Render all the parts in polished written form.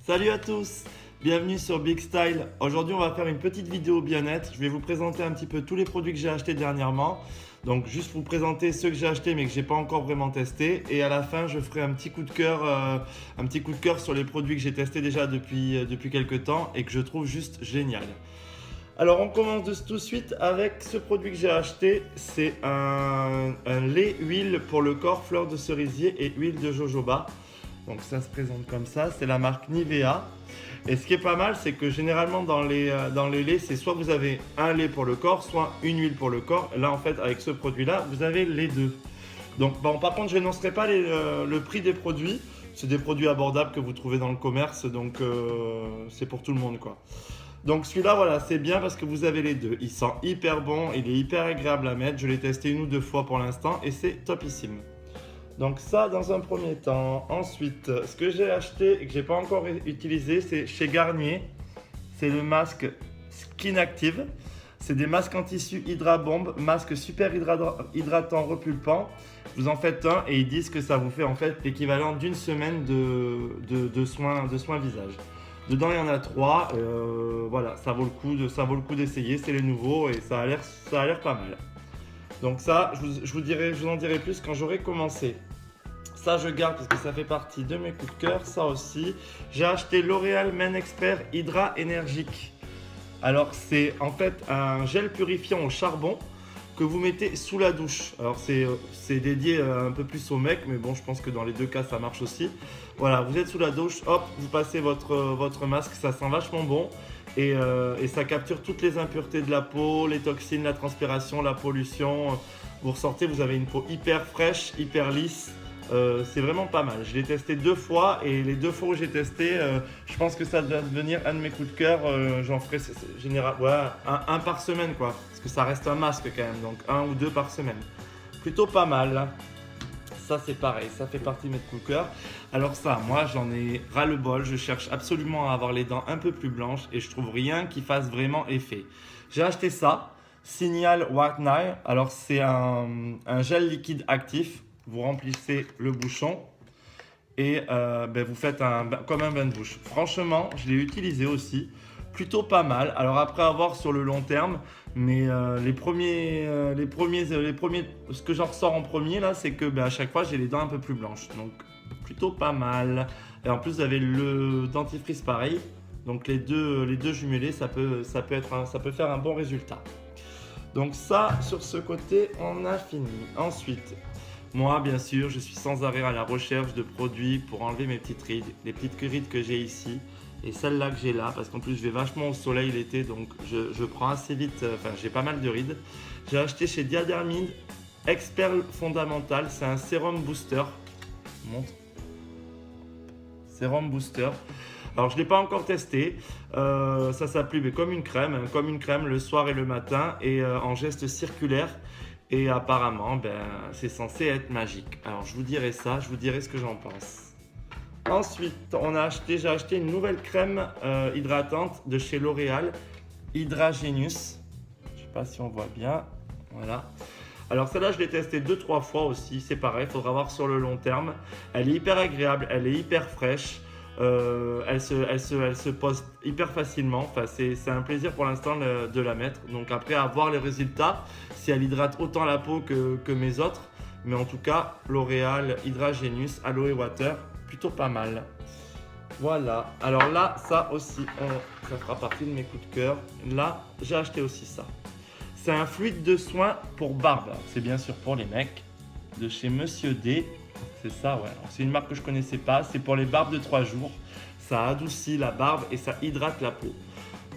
Salut à tous, bienvenue sur Big Style. Aujourd'hui on va faire une petite vidéo bien-être. Je vais vous présenter un petit peu tous les produits que j'ai achetés dernièrement. Donc juste vous présenter ceux que j'ai achetés mais que j'ai pas encore vraiment testés. Et à la fin je ferai un petit coup de cœur sur les produits que j'ai testés déjà depuis quelques temps et que je trouve juste génial. Alors on commence tout de suite avec ce produit que j'ai acheté. C'est un lait huile pour le corps, fleur de cerisier et huile de jojoba. Donc ça se présente comme ça, c'est la marque Nivea. Et ce qui est pas mal, c'est que généralement dans les laits, c'est soit vous avez un lait pour le corps, soit une huile pour le corps. Là en fait avec ce produit-là, vous avez les deux. Donc bon, par contre je n'énoncerai pas le prix des produits. C'est des produits abordables que vous trouvez dans le commerce, donc c'est pour tout le monde quoi. Donc celui-là, voilà, c'est bien parce que vous avez les deux. Il sent hyper bon, il est hyper agréable à mettre. Je l'ai testé une ou deux fois pour l'instant et c'est topissime. Donc ça dans un premier temps. Ensuite, ce que j'ai acheté et que j'ai pas encore utilisé, c'est chez Garnier. C'est le masque Skin Active. C'est des masques en tissu Hydra Bomb, masque super hydratant repulpant. Vous en faites un et ils disent que ça vous fait en fait l'équivalent d'une semaine de soins visage. Dedans il y en a 3, voilà, ça vaut le coup d'essayer, c'est les nouveaux et ça a l'air pas mal. Donc ça, je vous en dirai plus quand j'aurai commencé. Ça je garde parce que ça fait partie de mes coups de cœur, ça aussi. J'ai acheté L'Oréal Men Expert Hydra Énergique. Alors c'est en fait un gel purifiant au charbon que vous mettez sous la douche. Alors c'est dédié un peu plus aux mecs, mais bon je pense que dans les deux cas ça marche aussi. Voilà, vous êtes sous la douche, hop, vous passez votre masque, ça sent vachement bon et ça capture toutes les impuretés de la peau, les toxines, la transpiration, la pollution. Vous ressortez, vous avez une peau hyper fraîche, hyper lisse. C'est vraiment pas mal. Je l'ai testé 2 fois et les 2 fois où j'ai testé, je pense que ça va devenir un de mes coups de cœur. J'en ferai un par semaine quoi, parce que ça reste un masque quand même, donc 1 ou 2 par semaine. Plutôt pas mal. Ça c'est pareil, ça fait partie de mes coups de cœur. Alors ça, moi j'en ai ras le bol. Je cherche absolument à avoir les dents un peu plus blanches et je trouve rien qui fasse vraiment effet. J'ai acheté ça, Signal Whitening. Alors c'est un gel liquide actif. Vous remplissez le bouchon et vous faites comme un bain de bouche. Franchement, je l'ai utilisé aussi, plutôt pas mal. Alors après avoir sur le long terme, mais ce que j'en ressors en premier là, c'est que à chaque fois j'ai les dents un peu plus blanches, donc plutôt pas mal. Et en plus vous avez le dentifrice pareil, donc les deux jumelés, ça peut faire un bon résultat. Donc ça, sur ce côté, on a fini. Ensuite, moi, bien sûr, je suis sans arrêt à la recherche de produits pour enlever mes petites rides, les petites rides que j'ai ici et celles-là que j'ai là, parce qu'en plus je vais vachement au soleil l'été, donc je prends assez vite, j'ai pas mal de rides. J'ai acheté chez Diadermid Expert Fondamental, c'est un sérum booster. Je vous montre. Sérum booster. Alors je ne l'ai pas encore testé, ça s'applique comme une crème le soir et le matin et en geste circulaire. Et apparemment, c'est censé être magique. Alors je vous dirai ça, je vous dirai ce que j'en pense. Ensuite, j'ai acheté une nouvelle crème hydratante de chez L'Oréal, Hydra Genius. Je ne sais pas si on voit bien. Voilà. Alors celle-là, je l'ai testée 2-3 fois aussi. C'est pareil, il faudra voir sur le long terme. Elle est hyper agréable, elle est hyper fraîche. Elle se pose hyper facilement. Enfin, c'est un plaisir pour l'instant de la mettre. Donc après, à voir les résultats, si elle hydrate autant la peau que mes autres. Mais en tout cas, L'Oréal Hydra Genius Aloe Water, plutôt pas mal. Voilà. Alors là, ça aussi, ça fera partie de mes coups de cœur. Là, j'ai acheté aussi ça. C'est un fluide de soin pour barbe. C'est bien sûr pour les mecs, de chez Monsieur D. C'est ça, ouais. C'est une marque que je connaissais pas. C'est pour les barbes de 3 jours. Ça adoucit la barbe et ça hydrate la peau.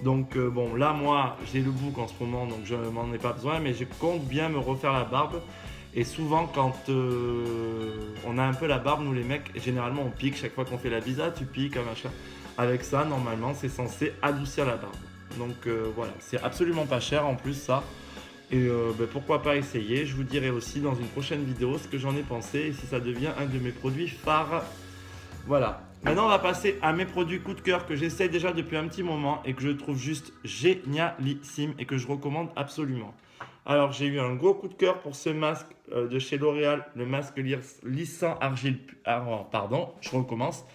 Donc bon, là moi j'ai le bouc en ce moment, donc je m'en ai pas besoin, mais je compte bien me refaire la barbe. Et souvent quand on a un peu la barbe, nous les mecs, généralement on pique chaque fois qu'on fait la bise, ah, tu piques, machin. Avec ça, normalement, c'est censé adoucir la barbe. Donc voilà, c'est absolument pas cher en plus ça. Et pourquoi pas essayer. Je vous dirai aussi dans une prochaine vidéo ce que j'en ai pensé et si ça devient un de mes produits phares. Voilà. Maintenant, on va passer à mes produits coup de cœur que j'essaie déjà depuis un petit moment et que je trouve juste génialissime et que je recommande absolument. Alors, j'ai eu un gros coup de cœur pour ce masque de chez L'Oréal, le masque lissant argile. Pardon, je recommence.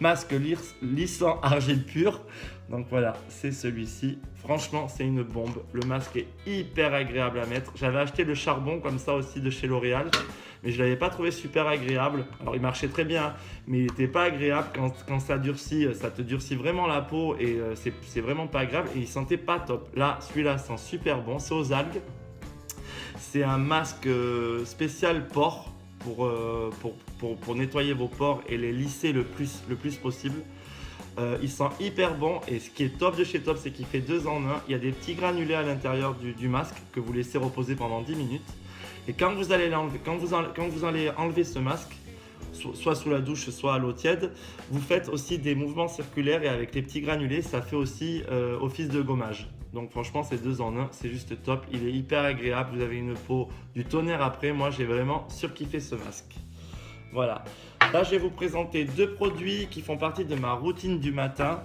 masque lissant argile pure. Donc voilà, c'est celui-ci. Franchement, c'est une bombe. Le masque est hyper agréable à mettre. J'avais acheté le charbon comme ça aussi de chez L'Oréal, mais je ne l'avais pas trouvé super agréable. Alors il marchait très bien, mais il n'était pas agréable quand ça durcit. Ça te durcit vraiment la peau et c'est vraiment pas agréable. Et il sentait pas top. Là, celui-là sent super bon. C'est aux algues. C'est un masque spécial pores pour nettoyer vos pores et les lisser le plus possible. Il sent hyper bon et ce qui est top de chez Top, c'est qu'il fait 2 en 1. Il y a des petits granulés à l'intérieur du masque que vous laissez reposer pendant 10 minutes. Et quand vous allez enlever ce masque, soit sous la douche, soit à l'eau tiède, vous faites aussi des mouvements circulaires et avec les petits granulés, ça fait aussi office de gommage. Donc franchement, c'est 2 en 1, c'est juste top. Il est hyper agréable, vous avez une peau du tonnerre après. Moi, j'ai vraiment surkiffé ce masque. Voilà. Là, je vais vous présenter 2 produits qui font partie de ma routine du matin.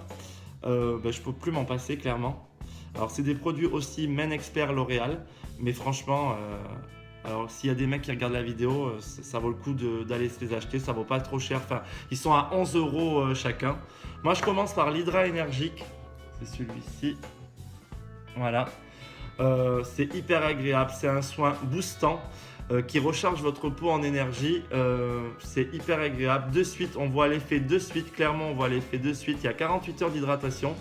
Je ne peux plus m'en passer, clairement. Alors, c'est des produits aussi Men Expert L'Oréal. Mais franchement, alors s'il y a des mecs qui regardent la vidéo, ça vaut le coup d'aller se les acheter. Ça ne vaut pas trop cher. Enfin, ils sont à 11 € chacun. Moi, je commence par l'Hydra Énergique. C'est celui-ci. Voilà. C'est hyper agréable. C'est un soin boostant. Qui recharge votre peau en énergie. C'est hyper agréable. De suite, on voit l'effet de suite. Clairement, on voit l'effet de suite. Il y a 48 heures d'hydratation.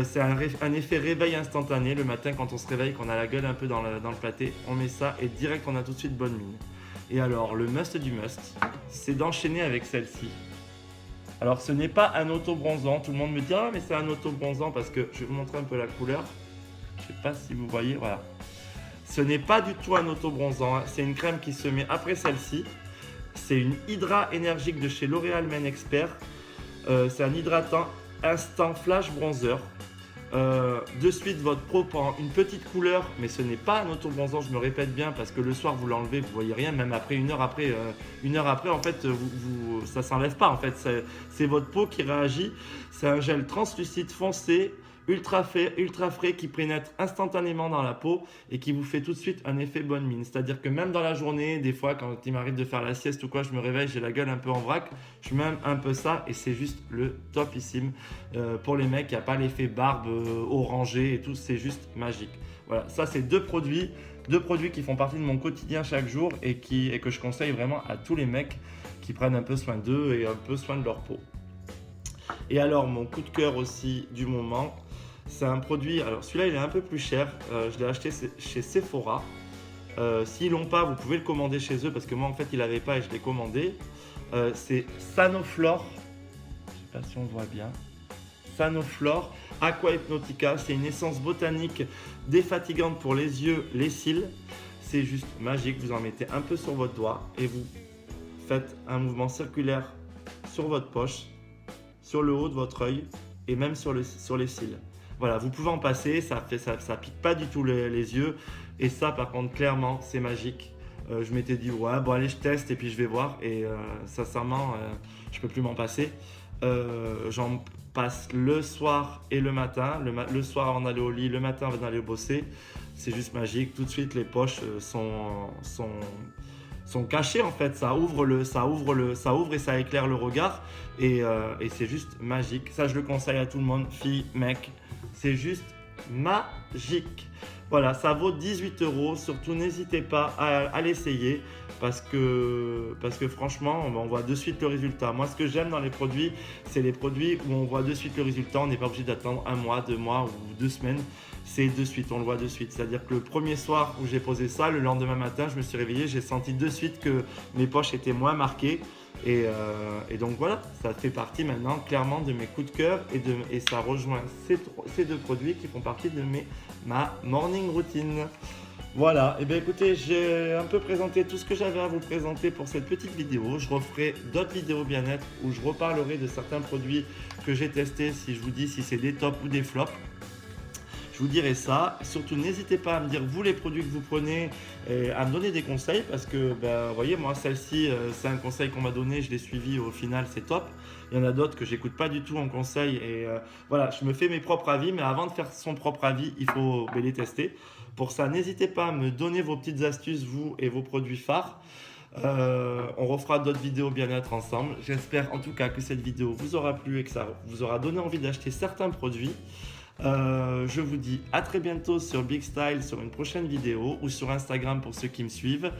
C'est un effet réveil instantané. Le matin, quand on se réveille, qu'on a la gueule un peu dans le pâté, on met ça et direct, on a tout de suite bonne mine. Et alors, le must du must, c'est d'enchaîner avec celle-ci. Alors, ce n'est pas un auto-bronzant. Tout le monde me dit « Ah, mais c'est un auto-bronzant » parce que je vais vous montrer un peu la couleur. Je ne sais pas si vous voyez. Voilà. Ce n'est pas du tout un auto-bronzant, hein. C'est une crème qui se met après celle-ci. C'est une Hydra énergique de chez L'Oréal Men Expert. C'est un hydratant instant flash bronzer. De suite, votre peau prend une petite couleur, mais ce n'est pas un auto-bronzant, je me répète bien, parce que le soir, vous l'enlevez, vous ne voyez rien, même après une heure après, en fait, ça ne s'enlève pas. En fait, c'est votre peau qui réagit. C'est un gel translucide foncé, ultra frais qui pénètre instantanément dans la peau et qui vous fait tout de suite un effet bonne mine. C'est-à-dire que même dans la journée, des fois quand il m'arrive de faire la sieste ou quoi, je me réveille, j'ai la gueule un peu en vrac, je mets un peu ça et c'est juste le topissime. Pour les mecs, il n'y a pas l'effet barbe orangée et tout, c'est juste magique. Voilà, ça c'est deux produits qui font partie de mon quotidien chaque jour et que je conseille vraiment à tous les mecs qui prennent un peu soin d'eux et un peu soin de leur peau. Et alors mon coup de cœur aussi du moment, c'est un produit, alors celui-là il est un peu plus cher, je l'ai acheté chez Sephora. S'ils l'ont pas, vous pouvez le commander chez eux parce que moi en fait il n'avait pas et je l'ai commandé. C'est Sanoflore, je ne sais pas si on voit bien, Sanoflore Aqua Hypnotica, c'est une essence botanique défatigante pour les yeux, les cils. C'est juste magique, vous en mettez un peu sur votre doigt et vous faites un mouvement circulaire sur votre poche, sur le haut de votre œil et même sur les cils. Voilà, vous pouvez en passer, ça pique pas du tout les yeux. Et ça, par contre, clairement, c'est magique. Je m'étais dit, ouais, bon, allez, je teste et puis je vais voir. Et sincèrement, je peux plus m'en passer. J'en passe le soir et le matin. Le soir avant d'aller au lit, le matin avant d'aller bosser. C'est juste magique. Tout de suite, les poches sont cachées en fait. Ça ouvre et ça éclaire le regard. Et c'est juste magique. Ça, je le conseille à tout le monde, filles, mecs. C'est juste magique. Voilà, ça vaut 18 €. Surtout, n'hésitez pas à l'essayer parce que franchement, on voit de suite le résultat. Moi, ce que j'aime dans les produits, c'est les produits où on voit de suite le résultat. On n'est pas obligé d'attendre 1 mois, 2 mois ou 2 semaines. C'est de suite, on le voit de suite. C'est-à-dire que le premier soir où j'ai posé ça, le lendemain matin, je me suis réveillé, j'ai senti de suite que mes poches étaient moins marquées. Et donc voilà, ça fait partie maintenant clairement de mes coups de cœur et ça rejoint ces deux produits qui font partie de ma morning routine. Voilà, et bien écoutez, j'ai un peu présenté tout ce que j'avais à vous présenter pour cette petite vidéo. Je referai d'autres vidéos bien-être où je reparlerai de certains produits que j'ai testés, si je vous dis si c'est des tops ou des flops. Je vous dirai ça. Surtout, n'hésitez pas à me dire vous les produits que vous prenez et à me donner des conseils parce que, vous voyez, moi, celle-ci, c'est un conseil qu'on m'a donné, je l'ai suivi, au final, c'est top. Il y en a d'autres que j'écoute pas du tout en conseil et voilà, je me fais mes propres avis, mais avant de faire son propre avis, il faut les tester. Pour ça, n'hésitez pas à me donner vos petites astuces, vous et vos produits phares. On refera d'autres vidéos bien-être ensemble. J'espère en tout cas que cette vidéo vous aura plu et que ça vous aura donné envie d'acheter certains produits. Je vous dis à très bientôt sur Big Style sur une prochaine vidéo ou sur Instagram pour ceux qui me suivent.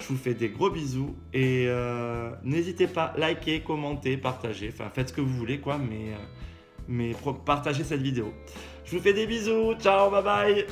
Je vous fais des gros bisous et n'hésitez pas, likez, commentez, partagez, enfin faites ce que vous voulez quoi, mais partagez cette vidéo. Je vous fais des bisous, ciao, bye bye.